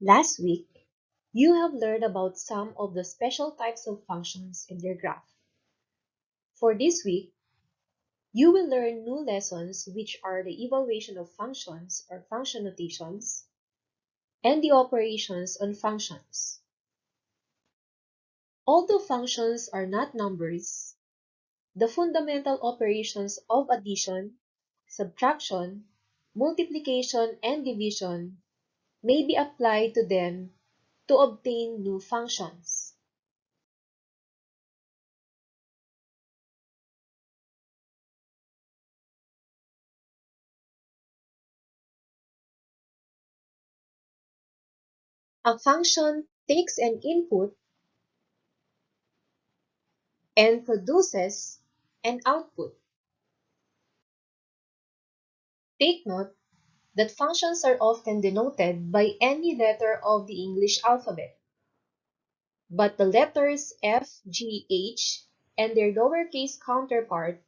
Last week, you have learned about some of the special types of functions in their graph. For this week, you will learn new lessons which are the evaluation of functions or function notations and the operations on functions. Although functions are not numbers, the fundamental operations of addition, subtraction, multiplication, and division may be applied to them to obtain new functions. A function takes an input and produces an output. Take note that functions are often denoted by any letter of the English alphabet, but the letters F, G, H, and their lowercase counterpart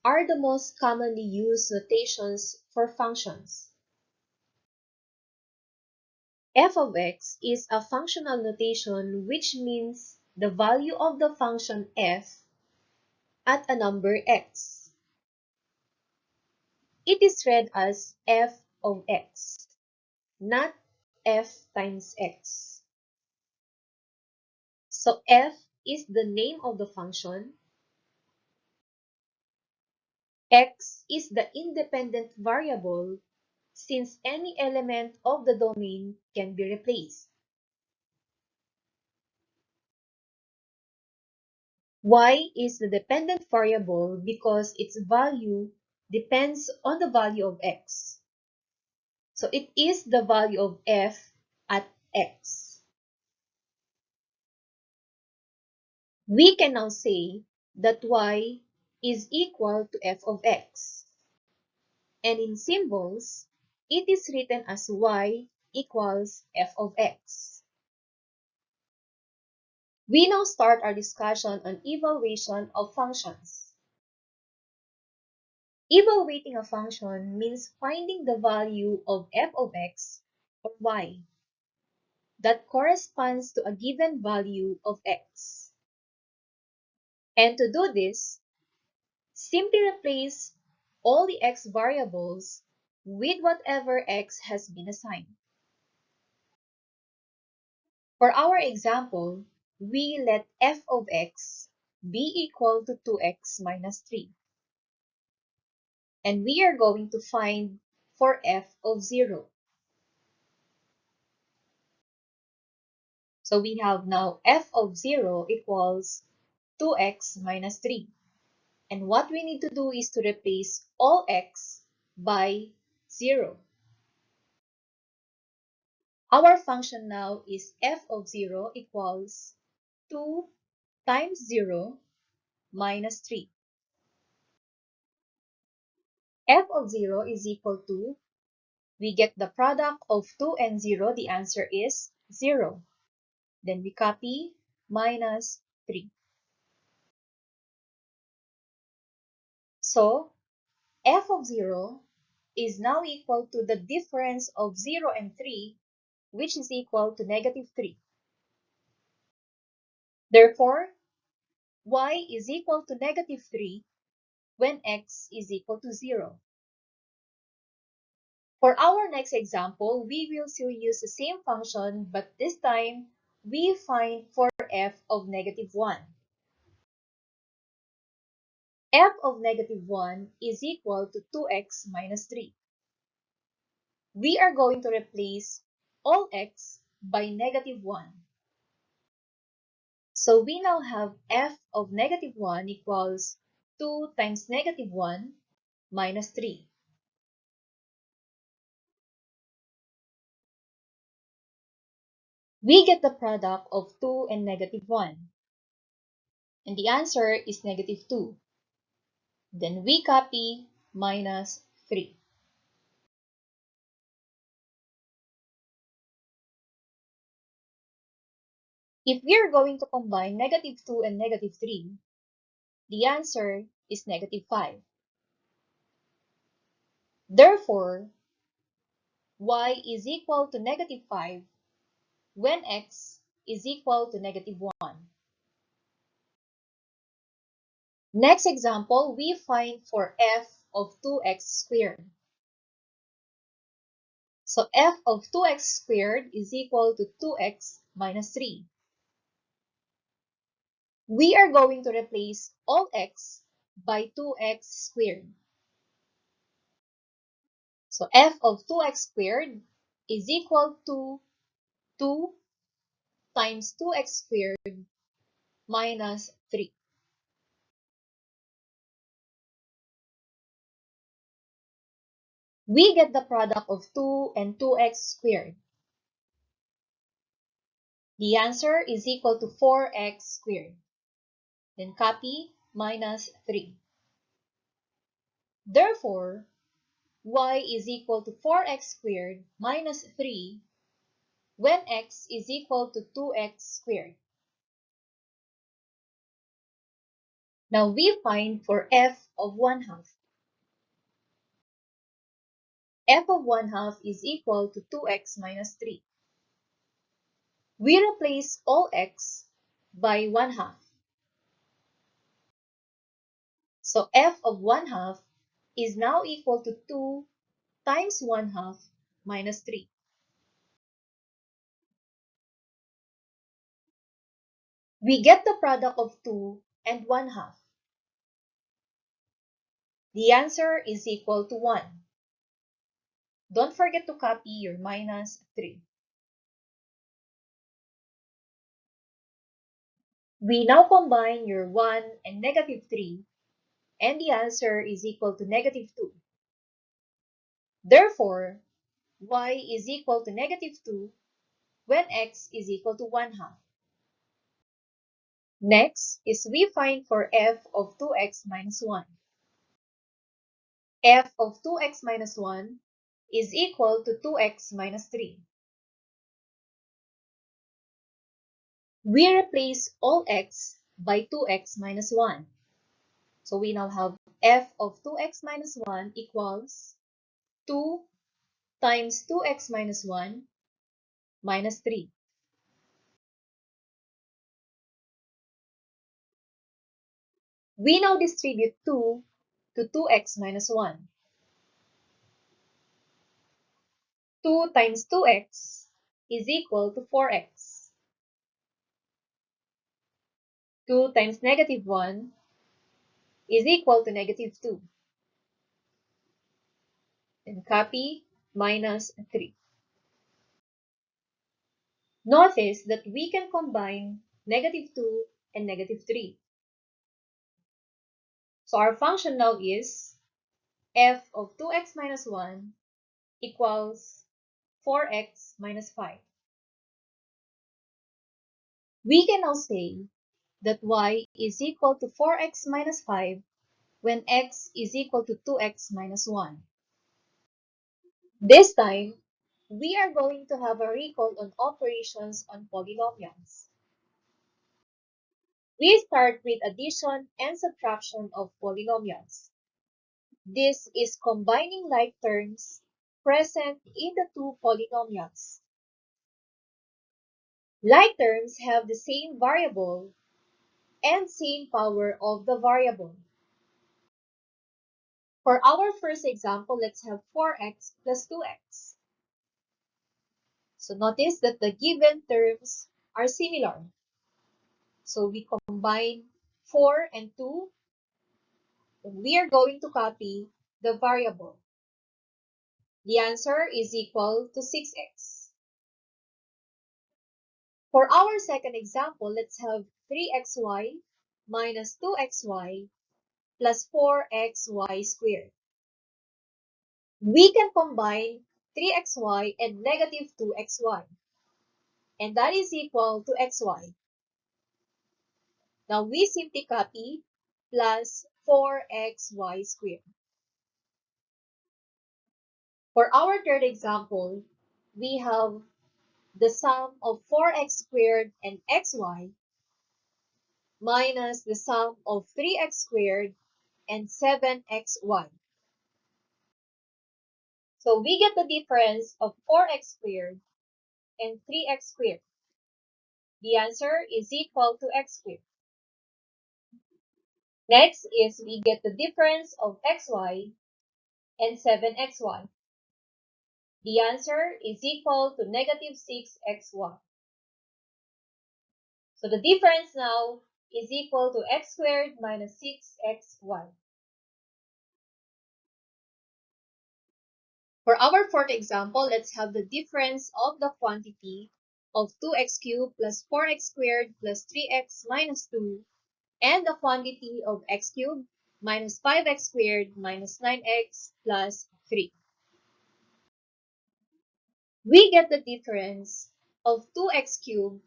are the most commonly used notations for functions. F of x is a functional notation which means the value of the function f at a number x. It is read as f of x, not f times x. So f is the name of the function, x is the independent variable since any element of the domain can be replaced. Y is the dependent variable because its value depends on the value of x. So it is the value of f at x. We can now say that y is equal to f of x. And in symbols, it is written as y equals f of x. We now start our discussion on evaluation of functions. Evaluating a function means finding the value of f of x or y that corresponds to a given value of x. And to do this, simply replace all the x variables with whatever x has been assigned. For our example, we let f of x be equal to 2x minus 3. And we are going to find for f of 0. So we have now f of 0 equals 2x minus 3. And what we need to do is to replace all x by 0. Our function now is f of 0 equals 2 times 0 minus 3. F of 0 is equal to, we get the product of 2 and 0, the answer is 0. Then we copy minus 3. So, f of 0 is now equal to the difference of 0 and 3, which is equal to negative 3. Therefore, y is equal to negative 3 when x is equal to 0. For our next example, we will still use the same function, but this time we find for f of negative 1. F of negative 1 is equal to 2x minus 3. We are going to replace all x by negative 1. So we now have f of negative 1 equals 2 times negative 1 minus 3. We get the product of 2 and negative 1. And the answer is negative 2. Then we copy minus 3. If we are going to combine negative 2 and negative 3, the answer is negative 5. Therefore, y is equal to -5 when x is equal to -1. Next example, we find for f of 2x squared. So f of 2x squared is equal to 2x minus 3. We are going to replace all x by 2x squared. So f of 2x squared is equal to 2 times 2x squared minus 3. We get the product of 2 and 2x squared. The answer is equal to 4x squared. Then copy minus 3. Therefore, y is equal to 4x squared minus 3 when x is equal to 2x squared. Now we find for f of 1/2. F of 1/2 is equal to 2x minus 3. We replace all x by 1/2. So f of 1/2 is now equal to 2 times 1/2 minus 3. We get the product of 2 and 1/2. The answer is equal to 1. Don't forget to copy your minus 3. We now combine your 1 and -3, and the answer is equal to -2. Therefore, y is equal to -2 when x is equal to 1/2. Next is we find for f of 2x minus 1. F of 2x minus 1 is equal to 2x minus 3. We replace all x by 2x minus 1. So we now have f of 2x minus 1 equals 2 times 2x minus 1 minus 3. We now distribute 2 to 2x minus 1. 2 times 2x is equal to 4x. 2 times -1 is equal to -2. Then copy minus 3. Notice that we can combine -2 and -3. So our function now is f of 2x minus 1 equals 4x minus 5. We can now say that y is equal to 4x minus 5 when x is equal to 2x minus 1. This time, we are going to have a recall on operations on polynomials. We start with addition and subtraction of polynomials. This is combining like terms present in the two polynomials. Like terms have the same variable and same power of the variable. For our first example, let's have 4x plus 2x. So notice that the given terms are similar. So we combine 4 and 2, and we are going to copy the variable. The answer is equal to 6x. For our second example, let's have 3xy minus 2xy plus 4xy squared. We can combine 3xy and -2xy, and that is equal to xy. Now we simply copy plus 4xy squared. For our third example, we have the sum of 4x squared and xy minus the sum of 3x squared and 7xy. So we get the difference of 4x squared and 3x squared. The answer is equal to x squared. Next is we get the difference of xy and 7xy. The answer is equal to negative 6xy. So the difference now is equal to x squared minus 6xy. For our fourth example, let's have the difference of the quantity of 2x cubed plus 4x squared plus 3x minus 2 and the quantity of x cubed minus 5x squared minus 9x plus 3. We get the difference of 2x cubed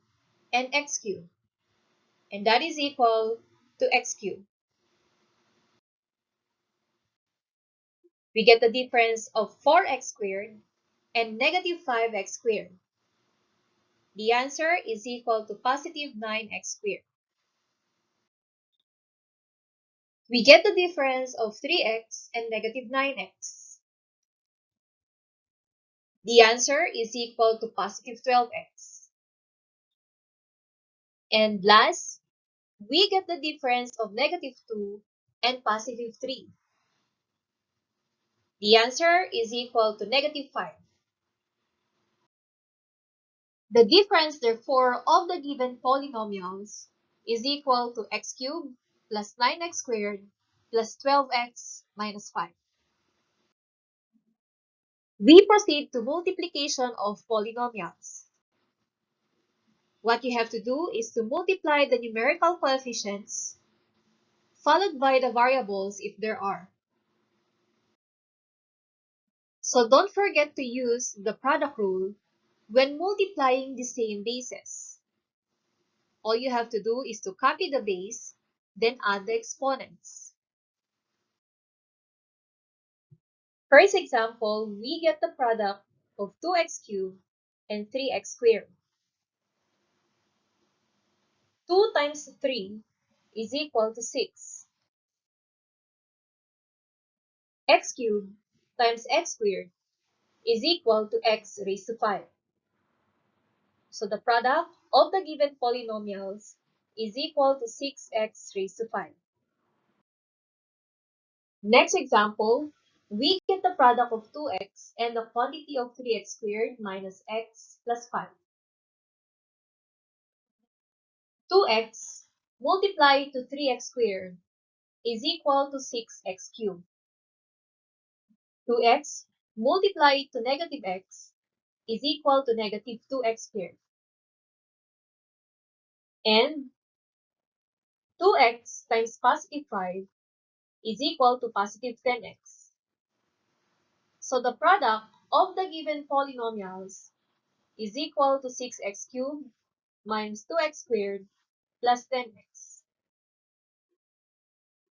and x cubed, and that is equal to x cubed. We get the difference of 4x squared and negative 5x squared. The answer is equal to positive 9x squared. We get the difference of 3x and negative 9x. The answer is equal to positive 12x. And last, we get the difference of negative 2 and positive 3. The answer is equal to negative 5. The difference, therefore, of the given polynomials is equal to x cubed plus 9x squared plus 12x minus 5. We proceed to multiplication of polynomials. What you have to do is to multiply the numerical coefficients followed by the variables if there are. So don't forget to use the product rule when multiplying the same bases. All you have to do is to copy the base, then add the exponents. First example, we get the product of 2x cubed and 3x squared. 2 times 3 is equal to 6. X cubed times x squared is equal to x raised to 5. So the product of the given polynomials is equal to 6x raised to 5. Next example, we get the product of 2x and the quantity of 3x squared minus x plus 5. 2x multiplied to 3x squared is equal to 6x cubed. 2x multiplied to negative x is equal to negative 2x squared. And 2x times positive 5 is equal to positive 10x. So the product of the given polynomials is equal to 6x cubed minus 2x squared plus 10x.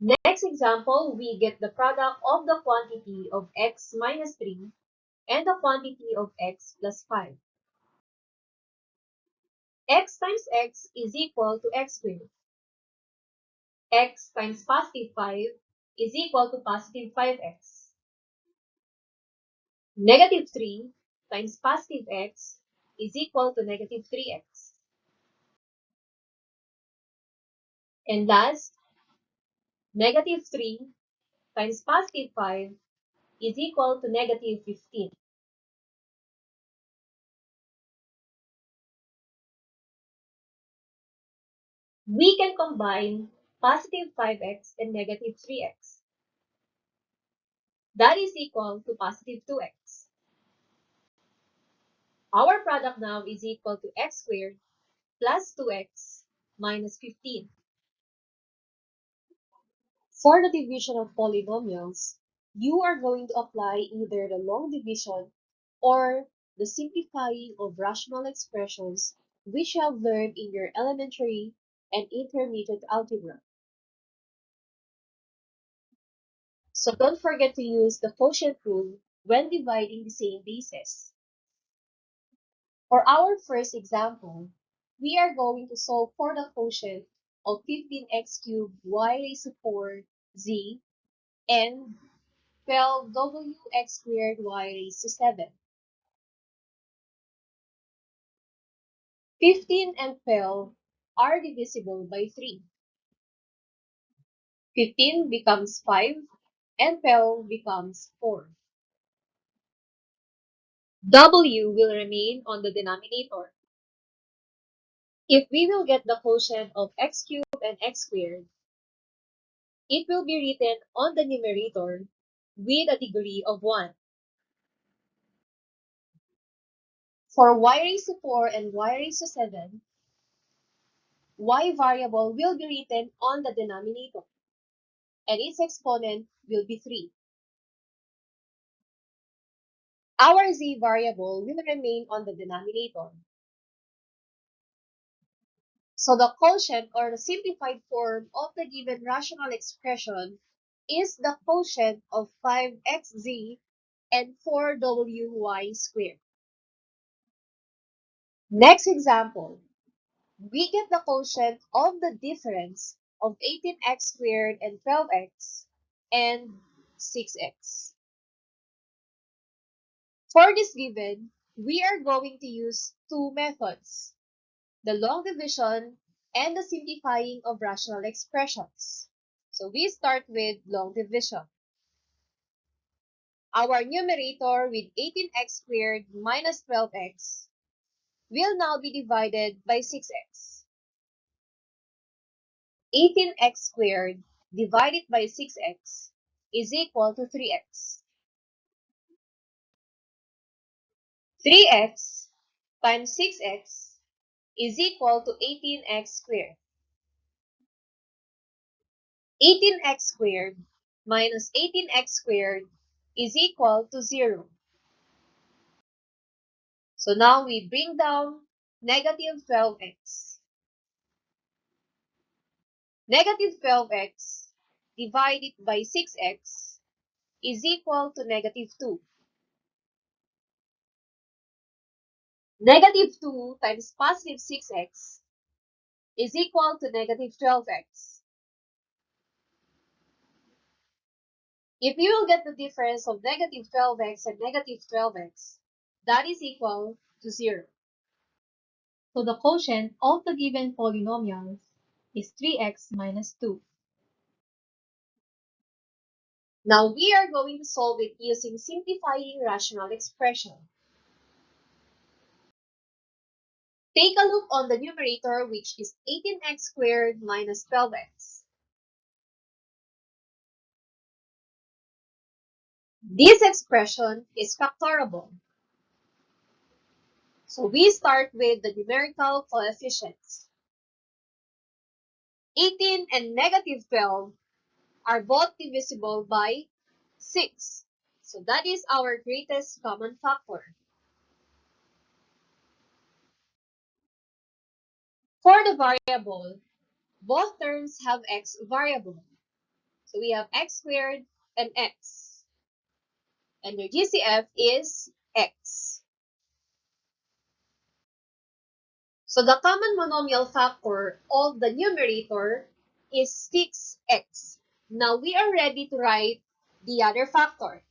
Next example, we get the product of the quantity of x minus 3 and the quantity of x plus 5. X times x is equal to x squared. X times positive 5 is equal to positive 5x. Negative 3 times positive x is equal to negative 3x. And last, negative 3 times positive 5 is equal to negative 15. We can combine positive 5x and negative 3x. That is equal to positive 2x. Our product now is equal to x squared plus 2x minus 15. For the division of polynomials, you are going to apply either the long division or the simplifying of rational expressions which you have learned in your elementary and intermediate algebra. So don't forget to use the quotient rule when dividing the same bases. For our first example, we are going to solve for the quotient of 15x cubed y raised to 4 z and 12wx squared y raised to 7. 15 and 12 are divisible by 3. 15 becomes 5 and 12 becomes 4. W will remain on the denominator. If we will get the quotient of x cubed and x squared, it will be written on the numerator with a degree of 1. For y raised to 4 and y raised to 7, y variable will be written on the denominator, and its exponent will be 3. Our z variable will remain on the denominator. So the quotient or the simplified form of the given rational expression is the quotient of 5xz and 4wy squared. Next example, we get the quotient of the difference of 18x squared and 12x and 6x. For this given, we are going to use two methods, the long division and the simplifying of rational expressions. So we start with long division. Our numerator with 18x squared minus 12x will now be divided by 6x. 18x squared divided by 6x is equal to 3x. 3x times 6x is equal to 18x squared. 18x squared minus 18x squared is equal to 0. So now we bring down negative 12x. Negative 12x divided by 6x is equal to negative 2. Negative 2 times positive 6x is equal to negative 12x. If you will get the difference of negative 12x and negative 12x, that is equal to 0. So the quotient of the given polynomials is 3x minus 2. Now we are going to solve it using simplifying rational expression. Take a look on the numerator, which is 18x squared minus 12x. This expression is factorable. So we start with the numerical coefficients. 18 and negative 12 are both divisible by 6. So that is our greatest common factor. For the variable, both terms have x variable. So we have x squared and x. And your GCF is x. So the common monomial factor of the numerator is 6x. Now we are ready to write the other factor.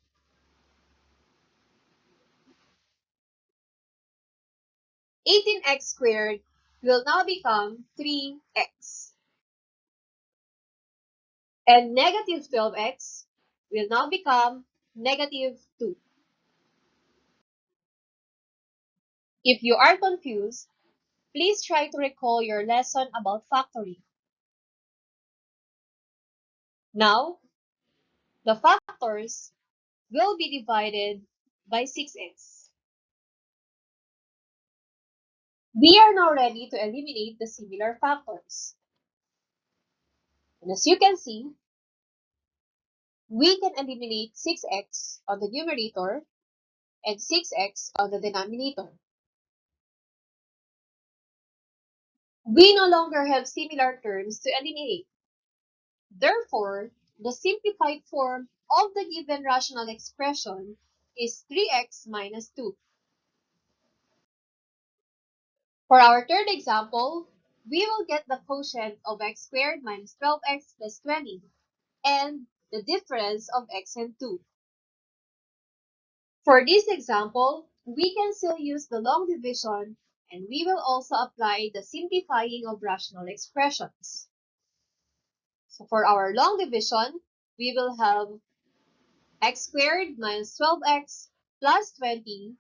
18x squared will now become 3x. And negative 12x will now become negative 2. If you are confused, please try to recall your lesson about factoring. Now, the factors will be divided by 6x. We are now ready to eliminate the similar factors. And as you can see, we can eliminate 6x on the numerator and 6x on the denominator. We no longer have similar terms to eliminate. Therefore, the simplified form of the given rational expression is 3x minus 2. For our third example, we will get the quotient of x squared minus 12x plus 20 and the difference of x and 2. For this example, we can still use the long division, and we will also apply the simplifying of rational expressions. So for our long division, we will have x squared minus 12x plus 20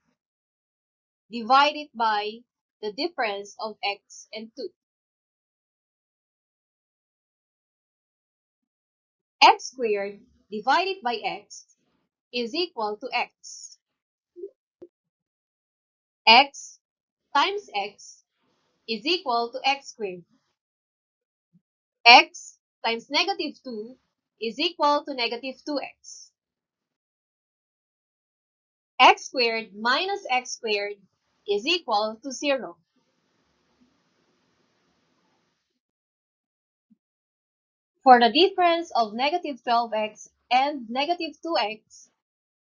divided by the difference of x and 2. X squared divided by x is equal to x. X times x is equal to x squared. X times negative 2 is equal to negative 2x. X squared minus x squared is equal to 0. For the difference of negative 12x and negative 2x,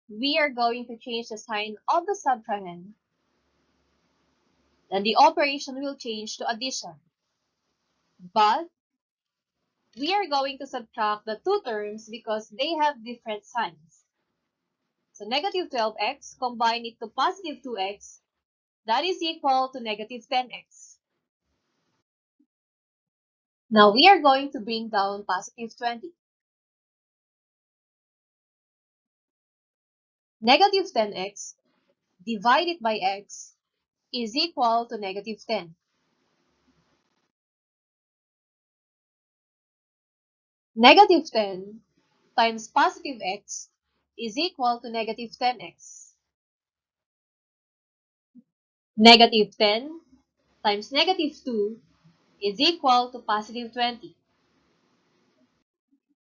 we are going to change the sign of the subtrahend. Then the operation will change to addition. But we are going to subtract the two terms because they have different signs. So negative 12x, combine it to positive 2x, that is equal to negative 10x. Now we are going to bring down positive 20. Negative 10x divided by x is equal to negative 10. Negative 10 times positive x is equal to negative 10x. Negative 10 times negative 2 is equal to positive 20.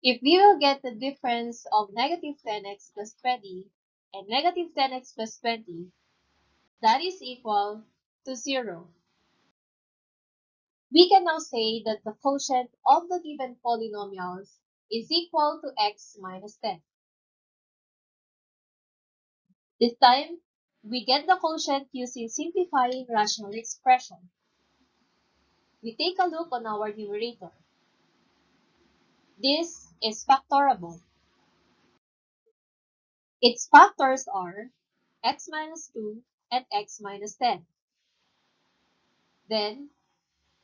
If we will get the difference of negative 10x plus 20 and negative 10x plus 20, that is equal to 0. We can now say that the quotient of the given polynomials is equal to x minus 10. This time, we get the quotient using simplifying rational expression. We take a look on our numerator. This is factorable. Its factors are x minus 2 and x minus 10. Then,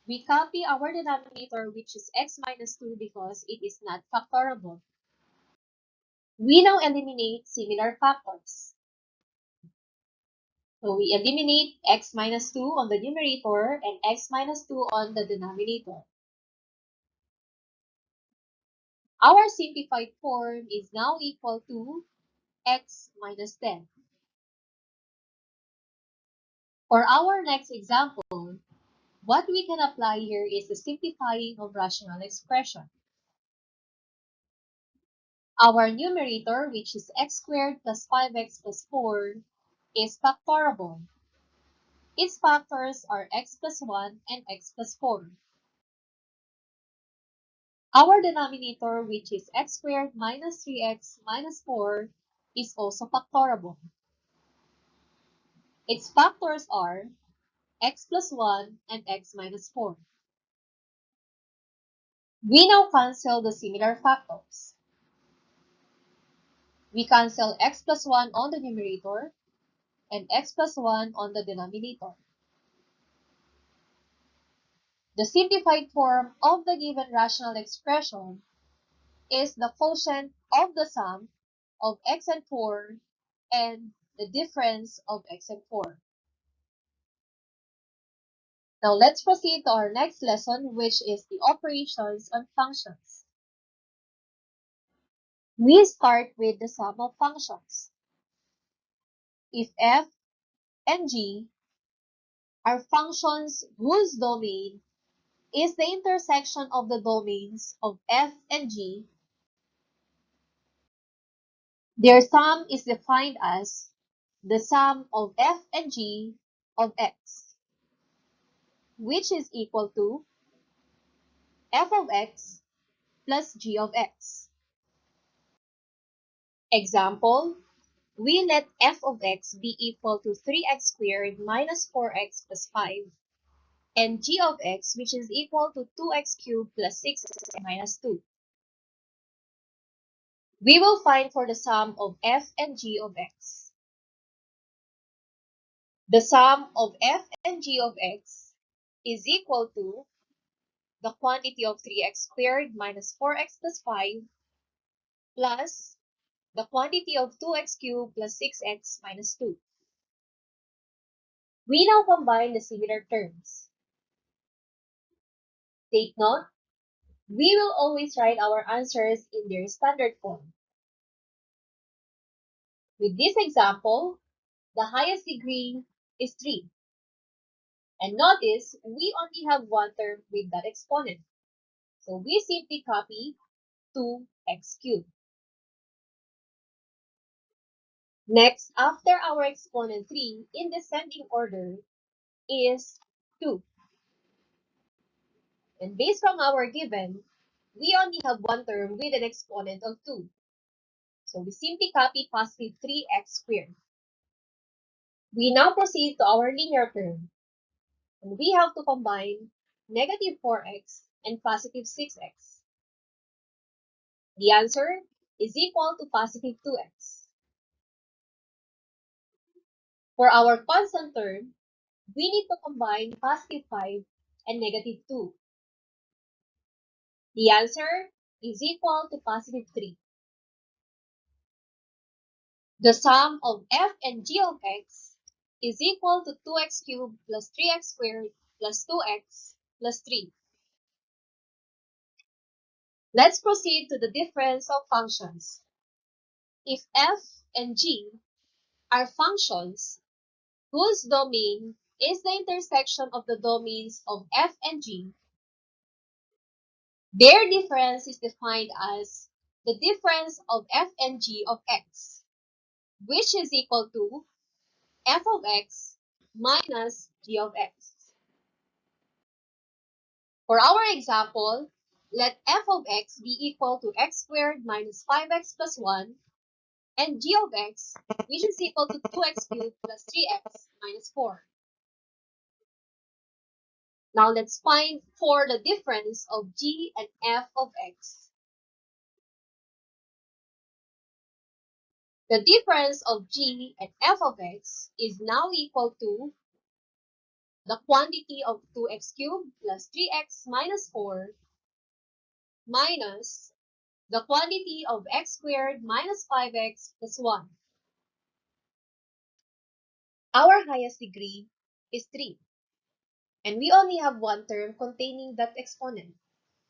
we copy our denominator, which is x minus 2 because it is not factorable. We now eliminate similar factors. So we eliminate x minus 2 on the numerator and x minus 2 on the denominator. Our simplified form is now equal to x minus 10. For our next example, what we can apply here is the simplifying of rational expression. Our numerator, which is x squared plus 5x plus 4, is factorable. Its factors are x plus 1 and x plus 4. Our denominator, which is x squared minus 3x minus 4, is also factorable. Its factors are x plus 1 and x minus 4. We now cancel the similar factors. We cancel x plus 1 on the numerator and x plus 1 on the denominator. The simplified form of the given rational expression is the quotient of the sum of x and 4 and the difference of x and 4. Now let's proceed to our next lesson, which is the operations on functions. We start with the sum of functions. If f and g are functions whose domain is the intersection of the domains of f and g, their sum is defined as the sum of f and g of x, which is equal to f of x plus g of x. Example, we let f of x be equal to 3x squared minus 4x plus 5, and g of x, which is equal to 2x cubed plus 6x minus 2. We will find for the sum of f and g of x. The sum of f and g of x is equal to the quantity of 3x squared minus 4x plus 5 plus the quantity of 2x cubed plus 6x minus 2. We now combine the similar terms. Take note, we will always write our answers in their standard form. With this example, the highest degree is 3. And notice, we only have one term with that exponent. So we simply copy 2x cubed. Next, after our exponent 3 in descending order is 2. And based from our given, we only have one term with an exponent of 2. So we simply copy positive 3x squared. We now proceed to our linear term. And we have to combine negative 4x and positive 6x. The answer is equal to positive 2x. For our constant term, we need to combine positive 5 and negative 2. The answer is equal to positive 3. The sum of f and g of x is equal to 2x cubed plus 3x squared plus 2x plus 3. Let's proceed to the difference of functions. If f and g are functions whose domain is the intersection of the domains of f and g, their difference is defined as the difference of f and g of x, which is equal to f of x minus g of x. For our example, let f of x be equal to x squared minus 5x plus 1 and g of x, which is equal to 2x cubed plus 3x minus 4. Now let's find for the difference of g and f of x. The difference of g and f of x is now equal to the quantity of 2x cubed plus 3x minus 4 minus the quantity of x squared minus 5x plus 1. Our highest degree is 3, and we only have one term containing that exponent.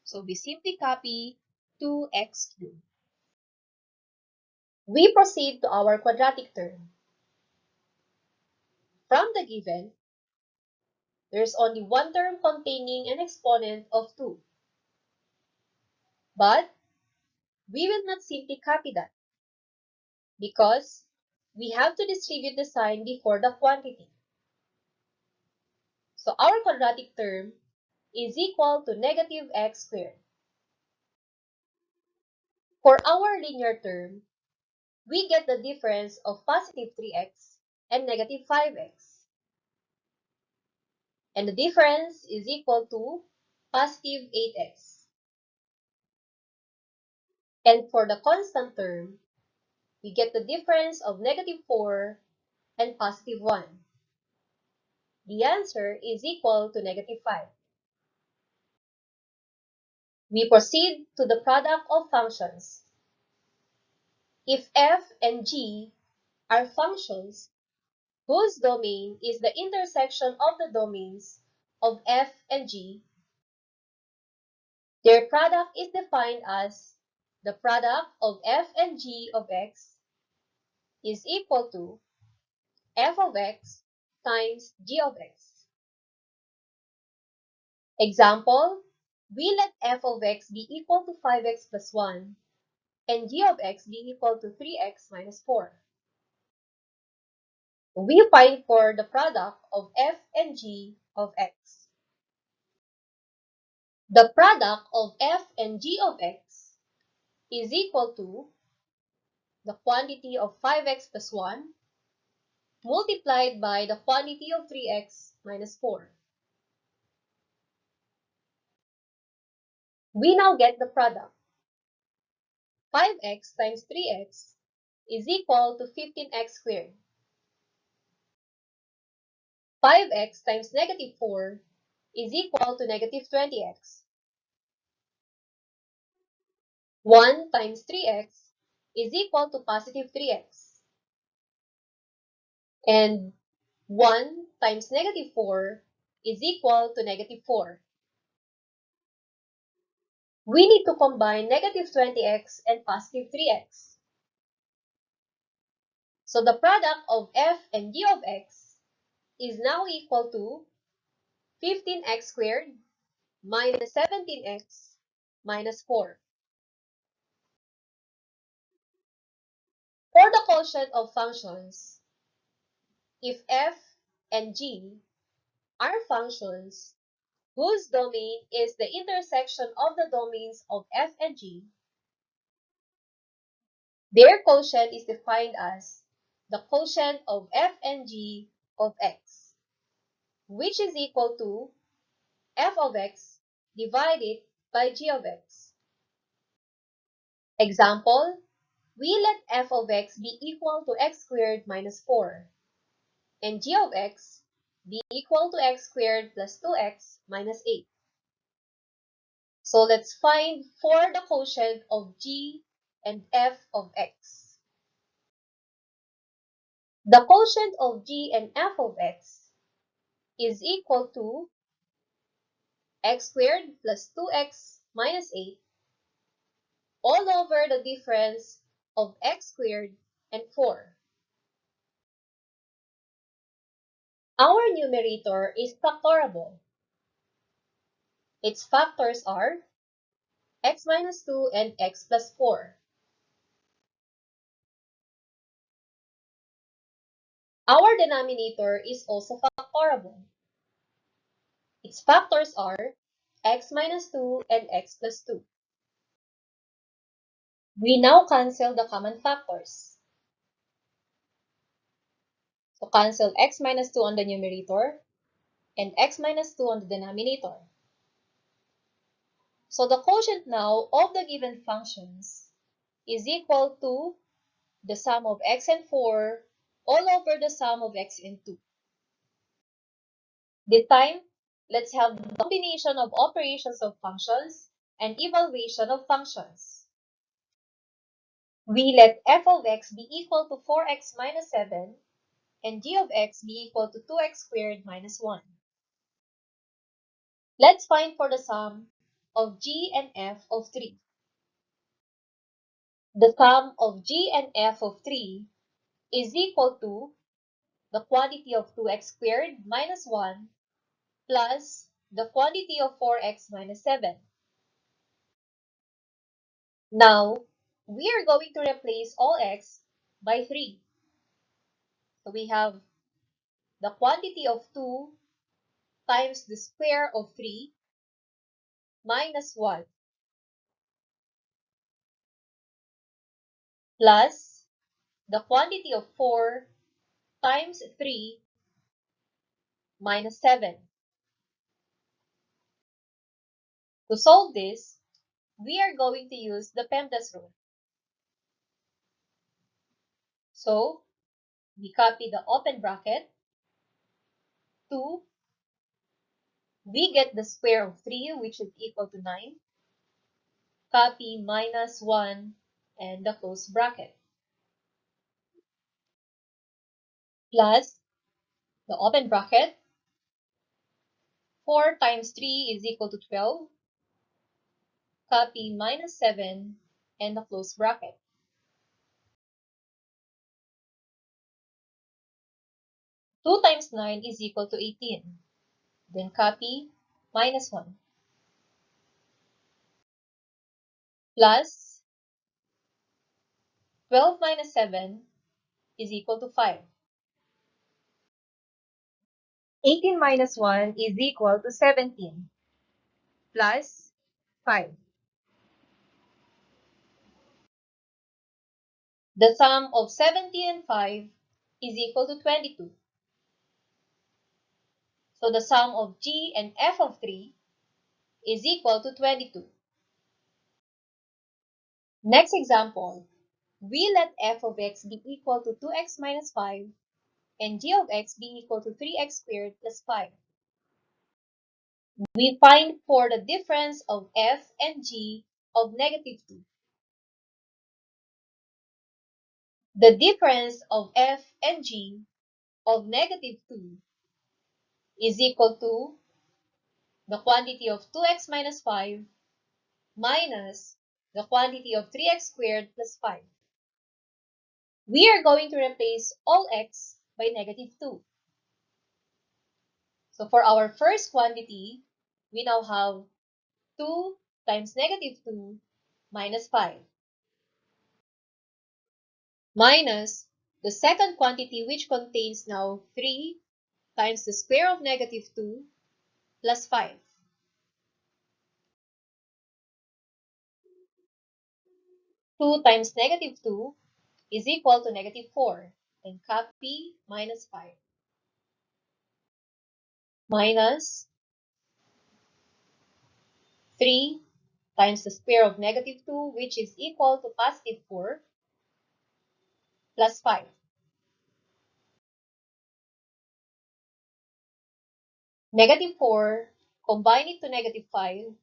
So we simply copy 2x cubed. We proceed to our quadratic term. From the given, there is only one term containing an exponent of 2. But we will not simply copy that because we have to distribute the sign before the quantity. So our quadratic term is equal to negative x squared. For our linear term, we get the difference of positive 3x and negative 5x. And the difference is equal to positive 8x. And for the constant term, we get the difference of negative 4 and positive 1. The answer is equal to negative 5. We proceed to the product of functions. If f and g are functions whose domain is the intersection of the domains of f and g, their product is defined as the product of f and g of x is equal to f of x times g of x. Example, we let f of x be equal to 5x plus 1 and g of x be equal to 3x minus 4. We find for the product of f and g of x. The product of f and g of x is equal to the quantity of 5x plus 1 multiplied by the quantity of 3x minus 4. We now get the product. 5x times 3x is equal to 15x squared. 5x times negative 4 is equal to negative 20x. 1 times 3x is equal to positive 3x. And 1 times negative 4 is equal to negative 4. We need to combine negative 20x and positive 3x. So the product of f and g of x is now equal to 15x squared minus 17x minus 4. For the quotient of functions, if f and g are functions whose domain is the intersection of the domains of f and g, their quotient is defined as the quotient of f and g of x, which is equal to f of x divided by g of x. Example, we let f of x be equal to x squared minus 4 and g of x be equal to x squared plus 2x minus 8. So let's find for the quotient of g and f of x. The quotient of g and f of x is equal to x squared plus 2x minus 8 all over the difference of x squared and 4. Our numerator is factorable. Its factors are x minus 2 and x plus 4. Our denominator is also factorable. Its factors are x minus 2 and x plus 2. We now cancel the common factors. So cancel x minus 2 on the numerator and x minus 2 on the denominator. So the quotient now of the given functions is equal to the sum of x and 4 all over the sum of x and 2. This time, let's have the combination of operations of functions and evaluation of functions. We let f of x be equal to 4x minus 7 and g of x be equal to 2x squared minus 1. Let's find for the sum of g and f of 3. The sum of g and f of 3 is equal to the quantity of 2x squared minus 1 plus the quantity of 4x minus 7. Now, we are going to replace all x by 3. So we have the quantity of 2 times the square of 3 minus 1 plus the quantity of 4 times 3 minus 7. To solve this, we are going to use the PEMDAS rule. So, we copy the open bracket. 2, we get the square of 3, which is equal to 9. Copy minus 1 and the close bracket. Plus the open bracket. 4 times 3 is equal to 12. Copy minus 7 and the close bracket. 2 times 9 is equal to 18. Then copy minus 1. Plus 12 minus 7 is equal to 5. 18 minus 1 is equal to 17 plus 5. The sum of 17 and 5 is equal to 22. So the sum of g and f of 3 is equal to 22. Next example, we let f of x be equal to 2x minus 5 and g of x being equal to 3x squared plus 5. We find for the difference of f and g of -2. The difference of f and g of -2 is equal to the quantity of 2x minus 5 minus the quantity of 3x squared plus 5. We are going to replace all x by -2. So for our first quantity, we now have 2 times -2 minus 5 minus the second quantity, which contains now 3 times the square of -2 plus 5. 2 times -2 is equal to -4. Then copy minus 5 minus 3 times the square of -2, which is equal to +4 plus 5. -4, combine it to -5,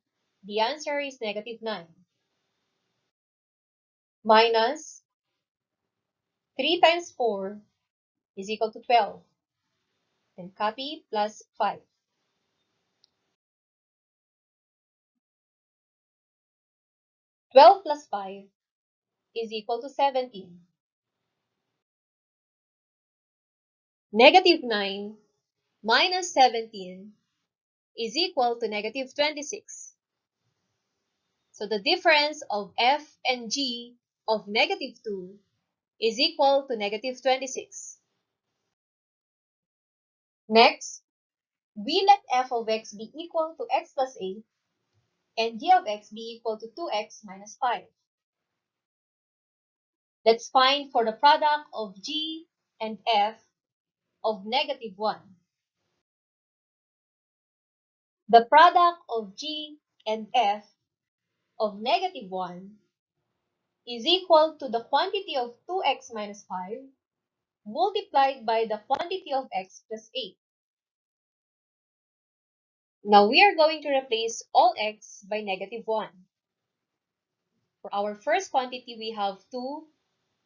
the answer is -9. Minus 3 times 4 is equal to 12. Then copy plus 5. 12 plus 5 is equal to 17. -9 minus 17 is equal to -26. So the difference of f and g of -2 is equal to -26. Next, we let f of x be equal to x plus 8 and g of x be equal to 2x minus 5. Let's find for the product of g and f of -1. The product of g and f of -1 is equal to the quantity of 2x minus 5 multiplied by the quantity of x plus 8. Now we are going to replace all x by -1. For our first quantity, we have 2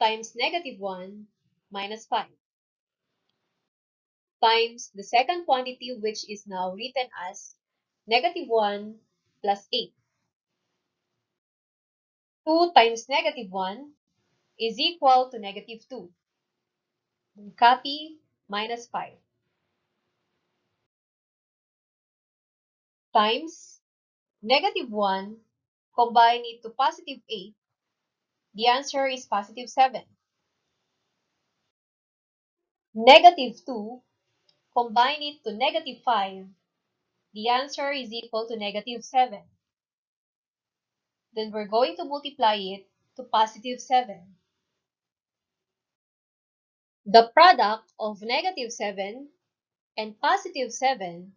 times -1 minus 5 times the second quantity, which is now written as -1 plus 8. 2 times -1 is equal to -2. Then copy minus 5 times -1, combine it to +8. The answer is +7. -2, combine it to -5. The answer is equal to -7. Then we're going to multiply it to +7. The product of -7 and +7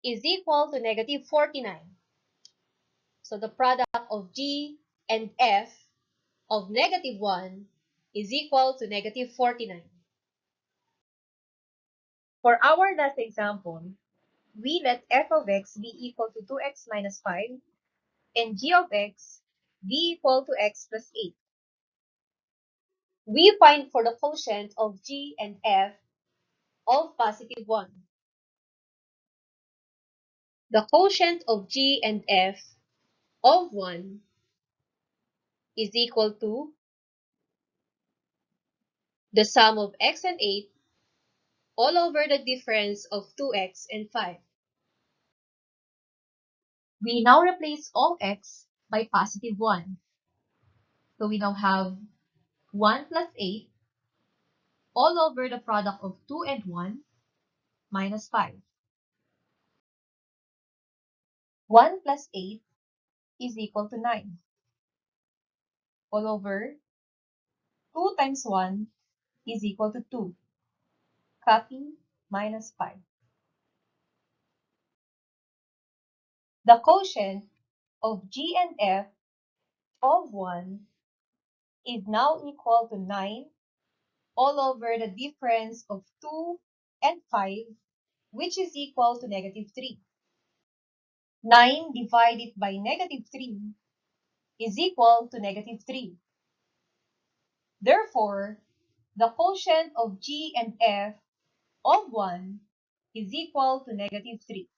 is equal to -49. So the product of g and f of -1 is equal to -49. For our last example, we let f of x be equal to 2x minus 5 and g of x be equal to x plus 8. We find for the quotient of g and f of +1. The quotient of g and f of 1 is equal to the sum of x and 8 all over the difference of 2x and 5. We now replace all x by +1. So we now have 1 plus 8 all over the product of 2 and 1 minus 5. 1 plus 8 is equal to 9 all over 2 times 1 is equal to 2. Copy minus 5. The quotient of g and f of 1 is now equal to 9 all over the difference of 2 and 5, which is equal to -3. 9 divided by -3 is equal to -3. Therefore, the quotient of G and F of 1 is equal to -3.